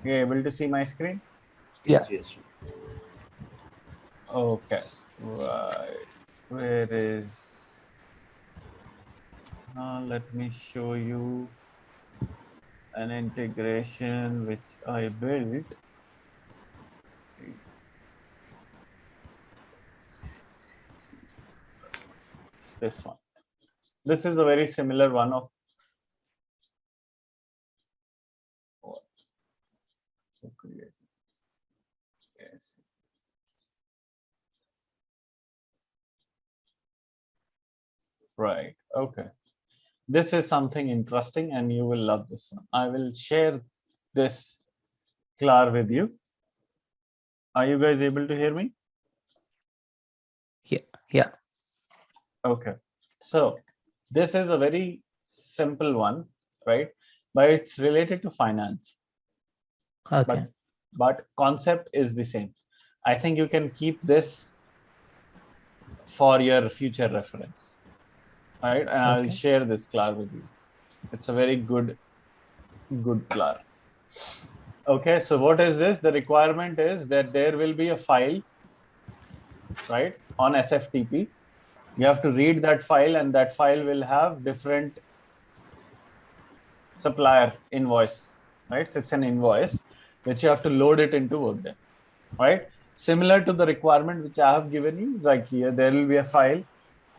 You able to see my screen? Yes, Yeah. yes. Okay. Right. Where is? Let me show you an integration which I built. See. It's this one. This is a very similar one of what? Yes. Right. Okay. This is something interesting and you will love this one. I will share this CLAR with you. Are you guys able to hear me? Yeah. Yeah. Okay. So this is a very simple one, right? But it's related to finance. Okay. But concept is the same. I think you can keep this for your future reference, right? And I'll Okay. share this CLAR with you. It's a very good CLAR. Okay, so what is this? The requirement is that there will be a file, right, on SFTP. You have to read that file, and that file will have different supplier invoice, right? So it's an invoice which you have to load it into Workday, right? Similar to the requirement which I have given you, like here, there will be a file,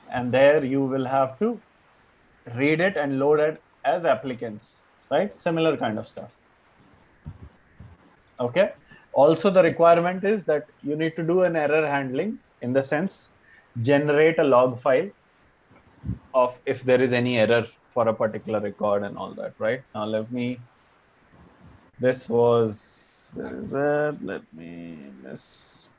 and there you will have to read it and load it as applicants, right? Similar kind of stuff. Okay. Also, the requirement is that you need to do an error handling, in the sense, generate a log file of if there is any error for a particular record and all that, right? Now, let me, this was, where is that? Let me miss.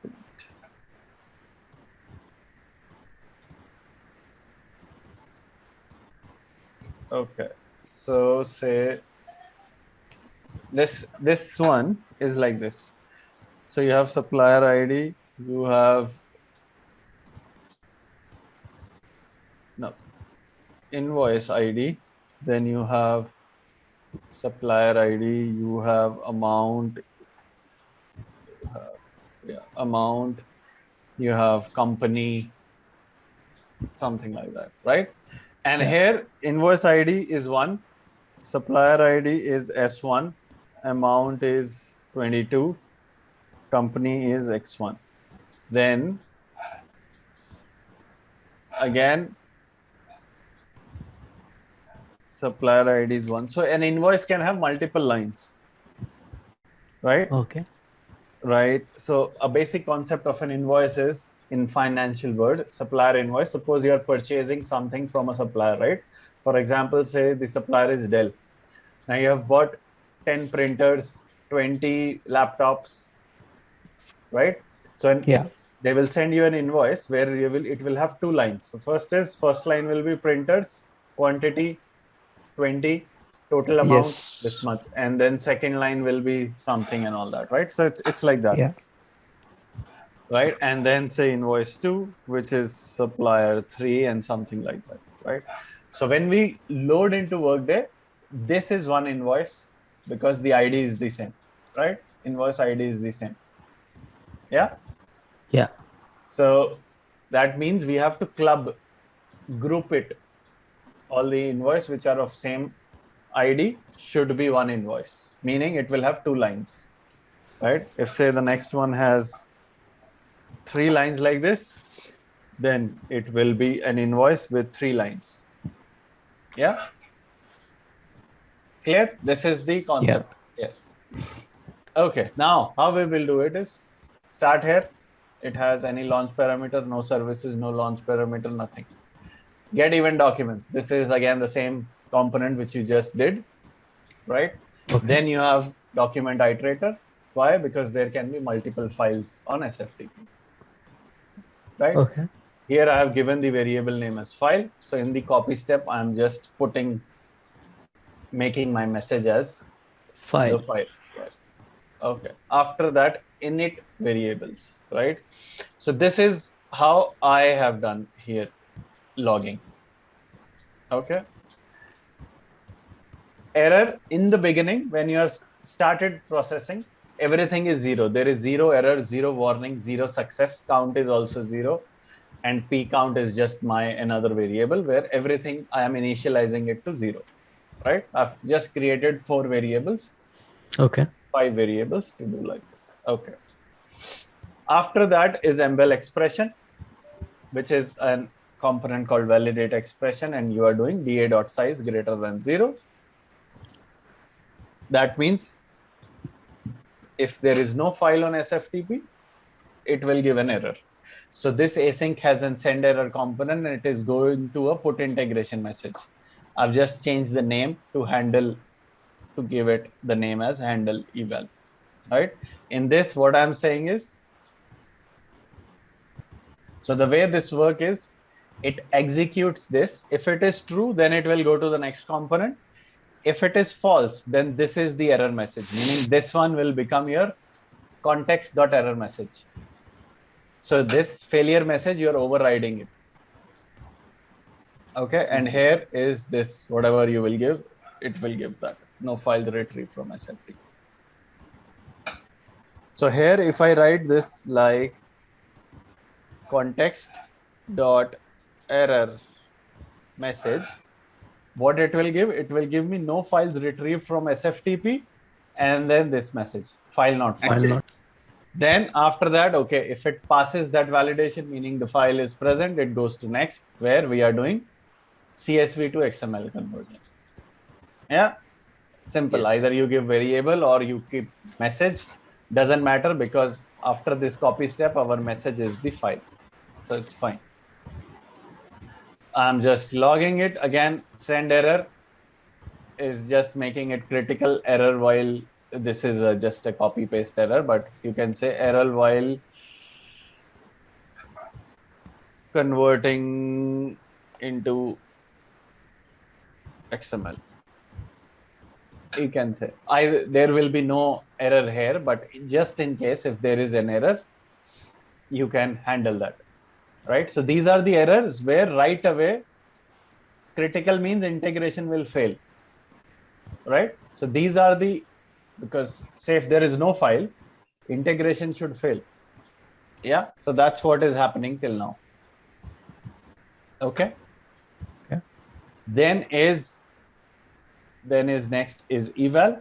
Okay. So say this one is like this. So you have supplier ID, you have no invoice ID, then you have supplier ID, you have amount, amount, you have company, something like that, right? And Yeah. here invoice ID is 1, supplier ID is S1, amount is 22, company is X1. Then again, supplier ID is 1. So an invoice can have multiple lines, right? Okay. Right. So a basic concept of an invoice is, in financial word, supplier invoice. Suppose you are purchasing something from a supplier, right? For example, say the supplier is Dell. Now you have bought 10 printers, 20 laptops, right? So Yeah. they will send you an invoice where it will have 2 lines. So first line will be printers, quantity 20, total amount this Yes. much, and then second line will be something and all that, right? So it's like that. Yeah. Right? And then say invoice 2, which is supplier 3 and something like that, right? So when we load into Workday, this is one invoice because the ID is the same, right? Invoice ID is the same. Yeah. Yeah. So that means we have to group it. All the invoice which are of same ID should be one invoice, meaning it will have 2 lines, right? If say the next one has 3 lines like this, then it will be an invoice with 3 lines. Yeah. Clear? This is the Yeah. concept. Yeah. Okay. Now, how we will do it is, start here. It has any launch parameter, no services, no launch parameter, nothing. Get event documents. This is again the same component which you just did, right? Okay. Then you have document iterator. Why? Because there can be multiple files on SFTP, right? Okay. Here I have given the variable name as file. So in the copy step, I'm just making my message as the File. file. Right. Okay. After that, init variables, right? So this is how I have done here logging. Okay. Error in the beginning when you are started processing, everything is 0. There is 0 error, 0 warning, 0 success. Count is also 0. And p count is just my another variable where everything I am initializing it to 0. Right? I've just created 4 variables. Okay. 5 variables to do like this. Okay. After that is ML expression, which is a component called validate expression, and you are doing da.size greater than 0. That means if there is no file on SFTP, it will give an error. So this async has a send error component, and it is going to a put integration message. I've just changed the name to handle, to give it the name as handle eval. Right? In this, what I'm saying is, so the way this work is, it executes this. If it is true, then it will go to the next component. If it is false, then this is the error message, meaning this one will become your context.error message. So this failure message, you're overriding it. Okay, and here is this, whatever you will give, it will give that. No files retrieved from SFTP. So here, if I write this like context.error message, what it will give? It will give me no files retrieved from SFTP, and then this message, file not found. Then after that, okay, if it passes that validation, meaning the file is present, it goes to next, where we are doing CSV to XML conversion. Yeah, simple. Yes. Either you give variable or you keep message, doesn't matter, because after this copy step, our message is the file. So it's fine. I'm just logging it. Again, send error is just making it critical error, while this is just a copy paste error, but you can say error while converting into XML. You can say there will be no error here, but just in case if there is an error, you can handle that, right? So these are the errors where right away critical means integration will fail, right? So these are the, because say if there is no file, integration should fail. Yeah, so that's what is happening till now. Okay. Then is next is eval.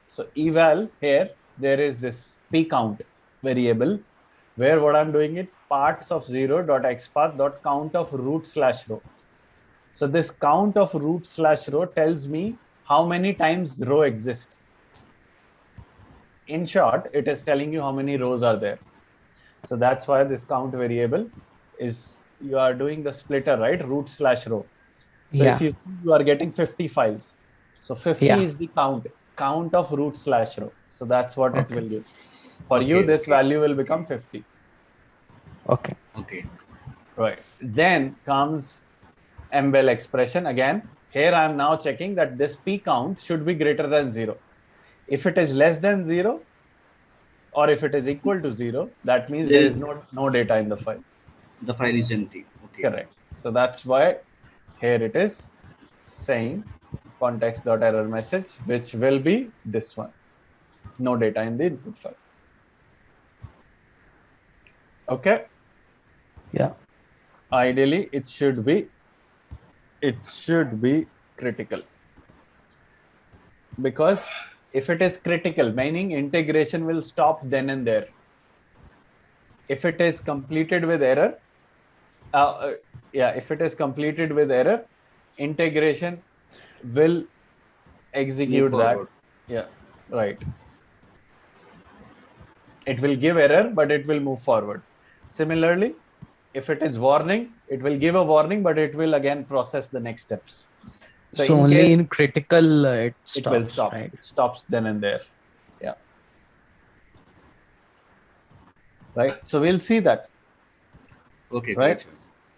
So eval, here there is this p count variable where what I'm doing it parts of 0.xpath.count of root/row. So this count of root/row tells me how many times row exists. In short, it is telling you how many rows are there. So that's why this count variable is, you are doing the splitter, right? Root/row. So if you are getting 50 files, so 50 is the count of root/row. So that's what it will give. For you, this value will become 50. Okay. Right. Then comes ML expression. Again, here I am now checking that this p count should be greater than 0. If it is less than 0, or if it is equal to 0, that means there is no data in the file. The file is empty. Okay. Correct. So that's why here it is saying context.error message, which will be this one. No data in the input file. Okay. Yeah. Ideally, it should be critical. Because if it is critical, meaning integration will stop then and there. If it is completed with error, if it is completed with error, integration will execute that. Yeah, right. It will give error, but it will move forward. Similarly, if it is warning, it will give a warning, but it will again process the next steps. So in only case, in critical, it will stop. Right? It stops then and there. Yeah. Right. So we'll see that. Okay. Right. Great.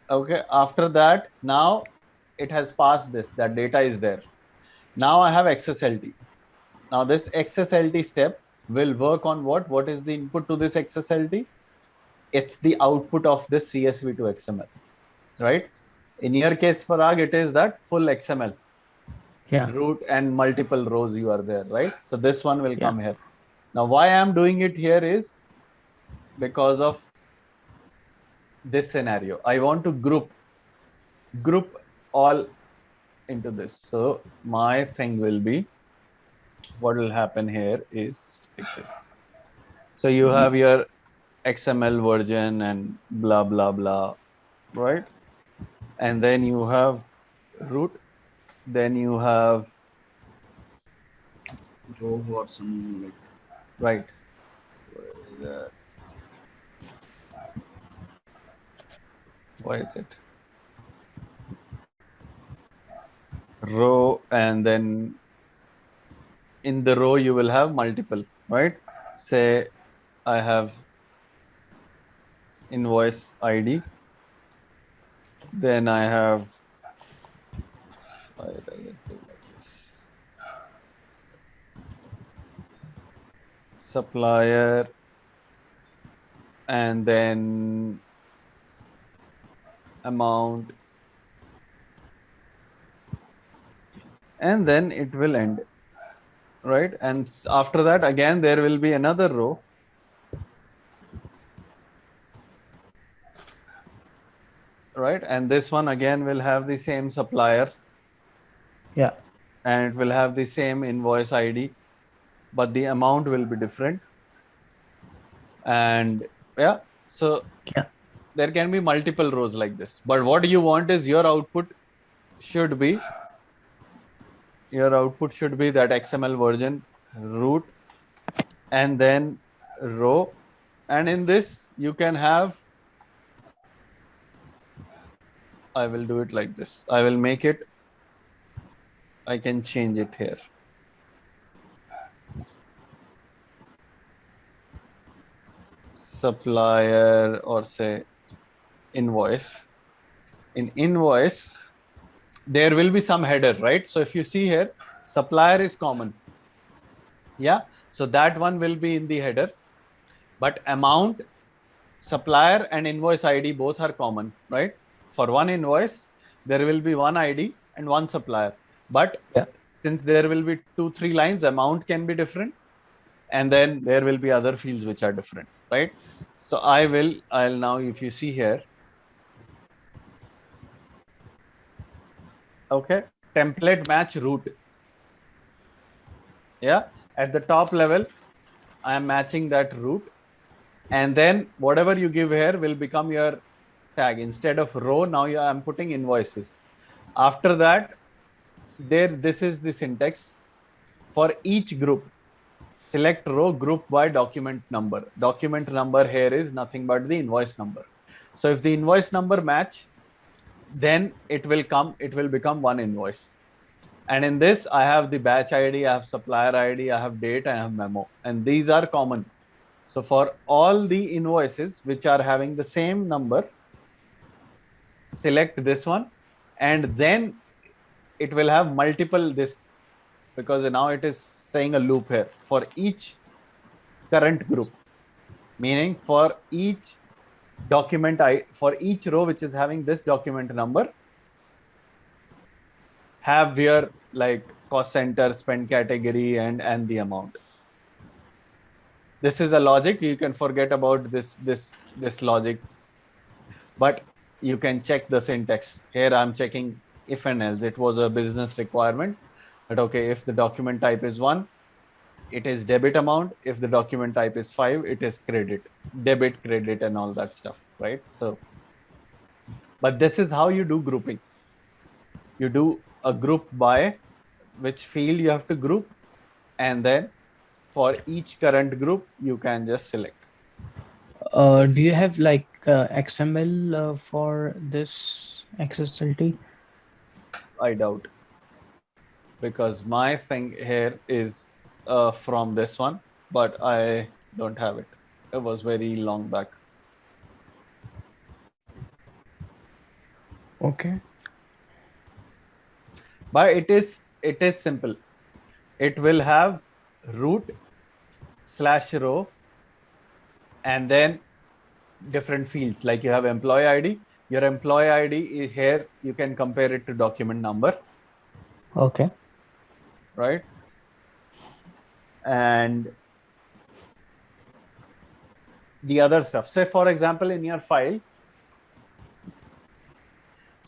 Okay. After that, now it has passed this. That data is there. Now I have XSLT. Now this XSLT step will work on what? What is the input to this XSLT? It's the output of this CSV to XML. Right. In your case, Parag, it is that full XML. root and multiple rows you are there, right? So this one will Yeah. come here. Now why I am doing it here is because of this scenario. I want to group all into this. So my thing will be, what will happen here is like this. So you have your XML version and blah blah blah, right? And then you have root, then you have row or some like right. Where is that? Why is it row, and then in the row you will have multiple, right? Say I have invoice ID, then I have, why does it do like this? Supplier, and then amount, and then it will end, right? And after that again there will be another row, right? And this one again will have the same supplier, Yeah. and it will have the same invoice ID, but the amount will be different. And yeah, so Yeah. there can be multiple rows like this, but what you want is your output should be that XML version, root, and then row. And in this you can have, I will do it like this. I will make it, I can change it here. Supplier, or say invoice. In invoice, there will be some header, right? So if you see here, supplier is common. Yeah. So that one will be in the header, but amount, supplier, and invoice ID both are common, right? For one invoice, there will be one ID and one supplier. But Yeah. since there will be 2-3 lines, amount can be different. And then there will be other fields which are different, right? So I'll now, if you see here, okay, template match root. Yeah. At the top level, I am matching that root. And then whatever you give here will become your tag. Instead of row, now I'm putting invoices. After that, this is the syntax. For each group, select row group by document number. Document number here is nothing but the invoice number. So if the invoice number match, then it will become one invoice. And in this, I have the batch ID, I have supplier ID, I have date, I have memo, and these are common. So for all the invoices which are having the same number, select this one, and then it will have multiple this, because now it is saying a loop here for each current group, meaning for each for each row which is having this document number, have your like cost center, spend category, and the amount. This is a logic. You can forget about this logic, but you can check the syntax. Here I'm checking if and else. It was a business requirement that, okay, if the document type is 1, it is debit amount. If the document type is 5, it is credit, debit, credit, and all that stuff, right? So, but this is how you do grouping. You do a group by which field you have to group, and then for each current group, you can just select. Do you have like XML for this XSLT? I doubt, because my thing here is from this one, but I don't have it. It was very long back. Okay. But it is simple. It will have root / row, and then different fields, like you have employee ID. Your employee ID here, you can compare it to document number. Okay. right? And the other stuff, say for example, in your file,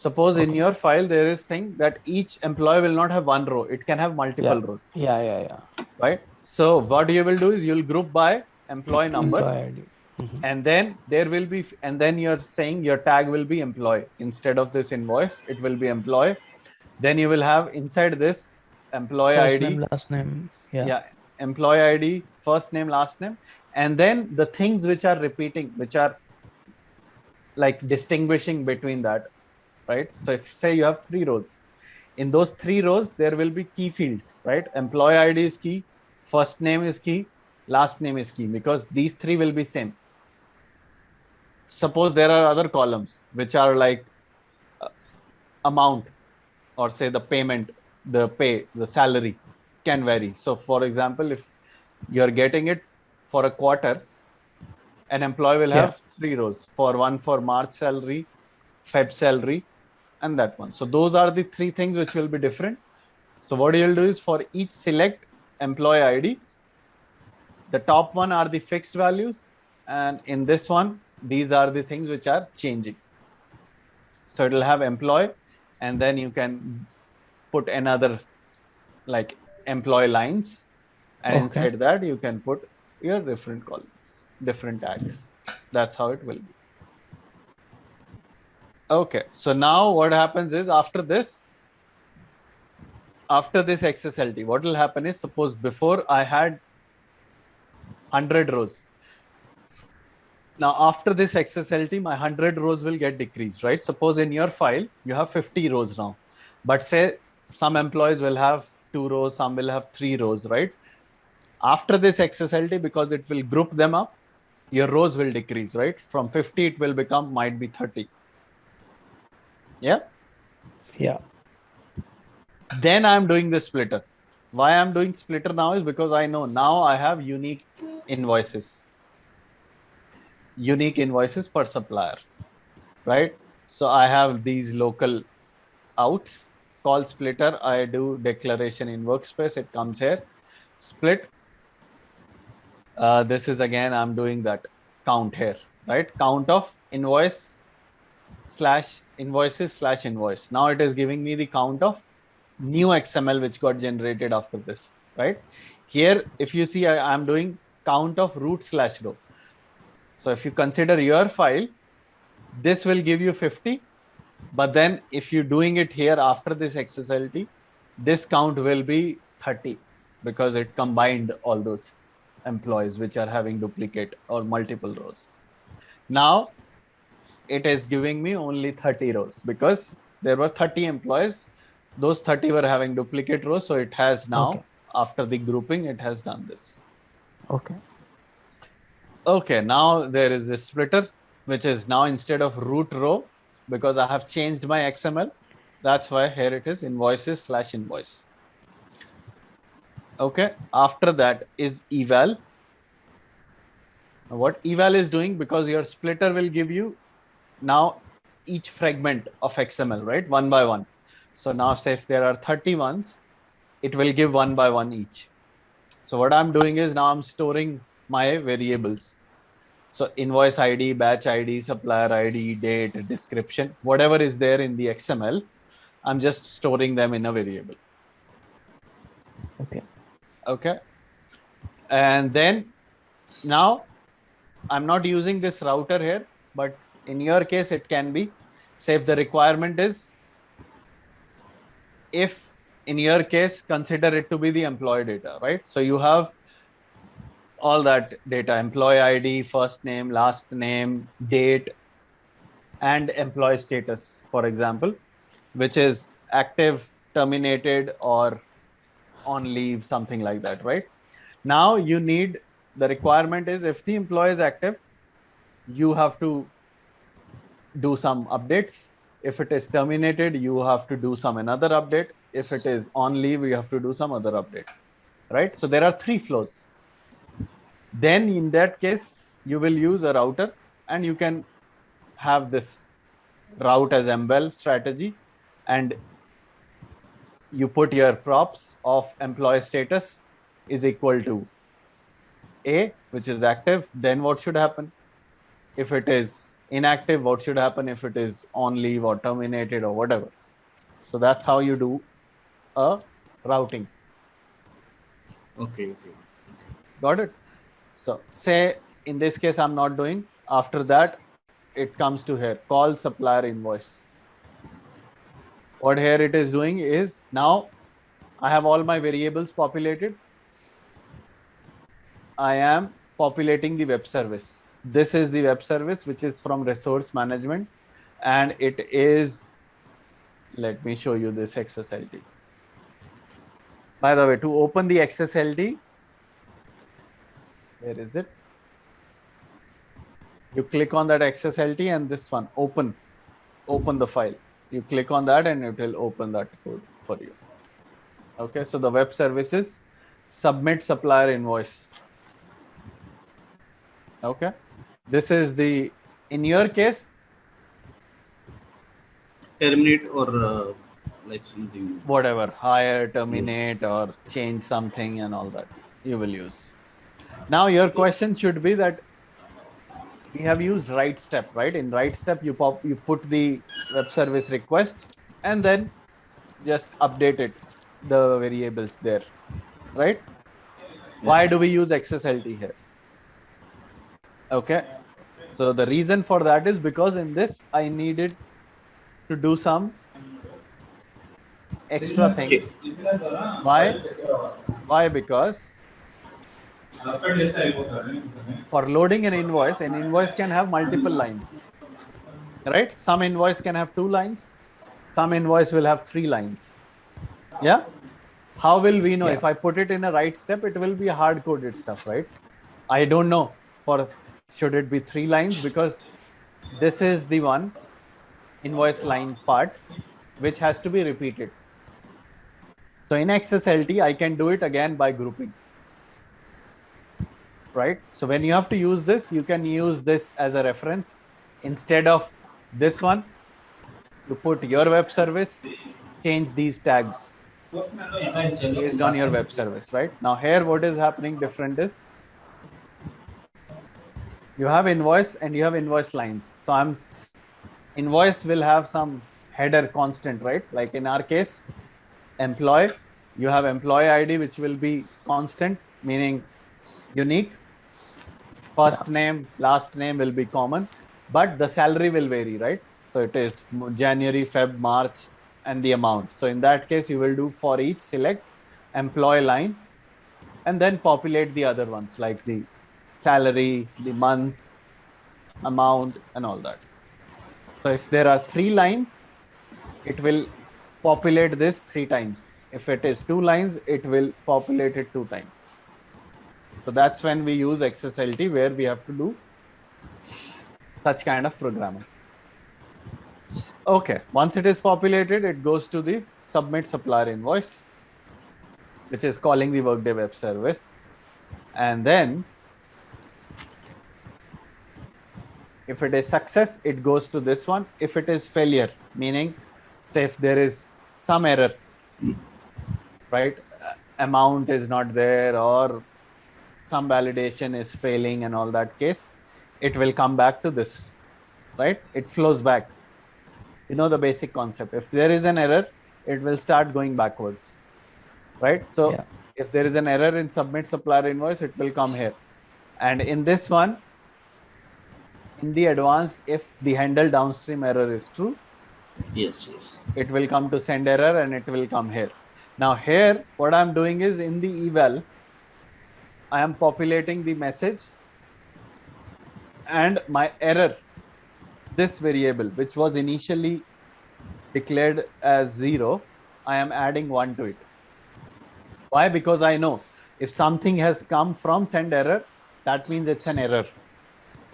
suppose in Okay. your file there is thing that each employee will not have one row, it can have multiple Yeah. rows, Yeah. right? So what you will do is you'll group by employee number, Employee ID. Mm-hmm. and then there will be, and then you're saying your tag will be employee instead of this invoice, it will be employee. Then you will have inside this employee First name, ID, last name. Yeah. yeah, employee ID, first name, last name, and then the things which are repeating, which are like distinguishing between that, right? So if say you have 3 rows, in those 3 rows there will be key fields, right? Employee ID is key, first name is key, last name is key, because these three will be same. Suppose there are other columns which are like amount, or say the payment, the pay, the salary can vary. So for example, if you're getting it for a quarter, an employee will Yeah. have 3 rows, for one for March salary, Feb salary, and that one. So those are the 3 things which will be different. So what you'll do is for each select employee ID, the top one are the fixed values, and in this one, these are the things which are changing. So it'll have employee, and then you can put another like employee lines, and Okay. inside that you can put your different columns, different tags. That's how it will be. Okay, so now what happens is after this XSLT, what will happen is, suppose before I had 100 rows. Now after this XSLT, my 100 rows will get decreased, right? Suppose in your file you have 50 rows now, but say some employees will have 2 rows, some will have 3 rows, right? After this XSLT, because it will group them up, your rows will decrease, right? From 50 it will become, might be 30. Yeah. Yeah. Then I'm doing the splitter. Why I'm doing splitter now is because I know now I have invoices unique invoices per supplier, right? So I have these local outs, call splitter, I do declaration in workspace, it comes here, split. This is again, I'm doing that count here, right? Count of invoices/invoice. Now it is giving me the count of new XML which got generated after this, right? Here, if you see, I'm doing count of root/row. So if you consider your file, this will give you 50. But then if you're doing it here after this XSLT, this count will be 30, because it combined all those employees which are having duplicate or multiple rows. Now it is giving me only 30 rows because there were 30 employees. Those 30 were having duplicate rows. So it has Okay. now, after the grouping, it has done this. Okay. Okay, now there is this splitter, which is now instead of root row, because I have changed my XML. That's why here it is invoices/invoice. Okay, after that is eval. What eval is doing, because your splitter will give you now each fragment of XML, right? One by one. So now say if there are 30 ones, it will give one by one each. So what I'm doing is now I'm storing my variables. So invoice ID, batch ID, supplier ID, date, description, whatever is there in the XML, I'm just storing them in a variable. Okay. Okay. And then now I'm not using this router here, but in your case, it can be. Say if the requirement is, if in your case, consider it to be the employee data, right? So you have all that data, employee ID, first name, last name, date, and employee status, for example, which is active, terminated, or on leave, something like that, right? Now you need, the requirement is, if the employee is active, you have to do some updates. If it is terminated, you have to do some another update. If it is on leave, you have to do some other update, right? So there are 3 flows. Then in that case, you will use a router, and you can have this route as MBEL strategy, and you put your props of employee status is equal to A, which is active. Then what should happen? If it is inactive, what should happen? If it is on leave or terminated or whatever. So that's how you do a routing. Okay. Got it? So say in this case, I'm not doing. After that, it comes to here, call supplier invoice. What here it is doing is now I have all my variables populated. I am populating the web service. This is the web service, which is from resource management. And it is, let me show you this XSLT. By the way, to open the XSLT, where is it? You click on that XSLT and this one, open the file. You click on that and it will open that code for you. Okay, so the web service is submit supplier invoice. Okay, this is the, in your case, Terminate or like something. whatever, hire, terminate, or change something and all that you will use. Now your question should be that we have used write step, right? In write step, you put the web service request and then just update it, the variables there, right? Why do we use XSLT here? Okay, so the reason for that is because in this I needed to do some extra thing. Why? Because for loading an invoice can have multiple lines, right? Some invoice can have 2 lines, some invoice will have 3 lines. Yeah. How will we know? If I put it in a write step, it will be hard coded stuff, right? I don't know for should it be 3 lines, because this is the one invoice line part which has to be repeated. So in XSLT, I can do it again by grouping, right? So when you have to use this, you can use this as a reference. Instead of this one, you put your web service, change these tags based on your web service, right? Now here, what is happening different is you have invoice and you have invoice lines. So invoice will have some header constant, right? Like in our case, employee, you have employee ID, which will be constant, meaning unique. First name, last name will be common, but the salary will vary, right? So it is January, Feb, March, and the amount. So in that case, you will do for each select employee line and then populate the other ones like the salary, the month, amount, and all that. So if there are 3 lines, it will populate this 3 times. If it is 2 lines, it will populate it 2 times. So that's when we use XSLT, where we have to do such kind of programming. Okay, once it is populated, it goes to the submit supplier invoice, which is calling the Workday web service. And then if it is success, it goes to this one. If it is failure, meaning say if there is some error, right? Amount is not there or some validation is failing and all that case, it will come back to this, right? It flows back. You know the basic concept. If there is an error, it will start going backwards, right? So if there is an error in submit supplier invoice, it will come here. And in this one, in the advanced, if the handle downstream error is true, yes, it will come to send error and it will come here. Now here, what I'm doing is in the eval, I am populating the message and my error, this variable, which was initially declared as 0, I am adding 1 to it. Why? Because I know if something has come from send error, that means it's an error.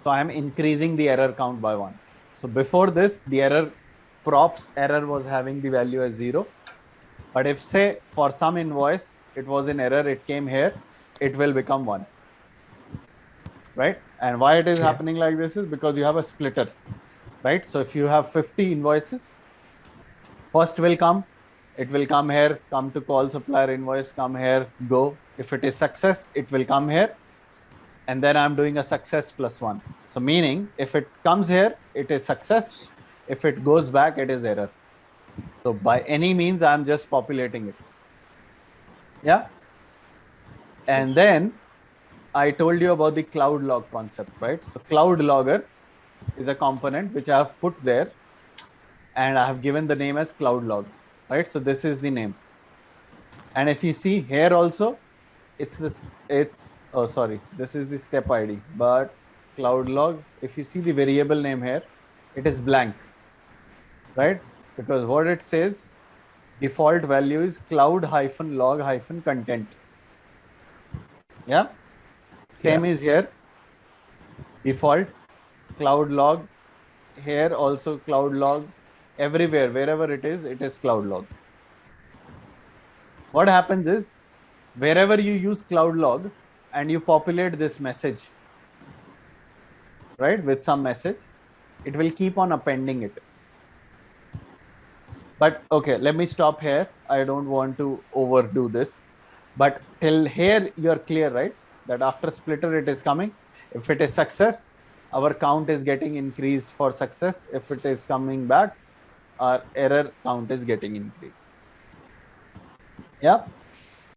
So I am increasing the error count by 1. So before this, the error props error was having the value as 0. But if say for some invoice, it was in error, it came here, it will become 1. Right? And why it is happening like this is because you have a splitter, right? So if you have 50 invoices, first will come, it will come here, come to call supplier invoice, come here, go. If it is success, it will come here. And then I'm doing a success +1. So meaning if it comes here, it is success. If it goes back, it is error. So by any means, I'm just populating it. Yeah. And then I told you about the cloud log concept, right? So cloud logger is a component which I have put there and I have given the name as cloud log, right? So this is the name. And if you see here also, it's this, oh, sorry, this is the step ID, but cloud log, if you see the variable name here, it is blank, right? Because what it says, default value is cloud-log-content. Yeah. Same is here, default cloud log, here also cloud log, everywhere, wherever it is cloud log. What happens is, wherever you use cloud log and you populate this message, right, with some message, it will keep on appending it. But okay, let me stop here. I don't want to overdo this. But till here, you're clear, right? That after splitter, it is coming. If it is success, our count is getting increased for success. If it is coming back, our error count is getting increased. Yeah.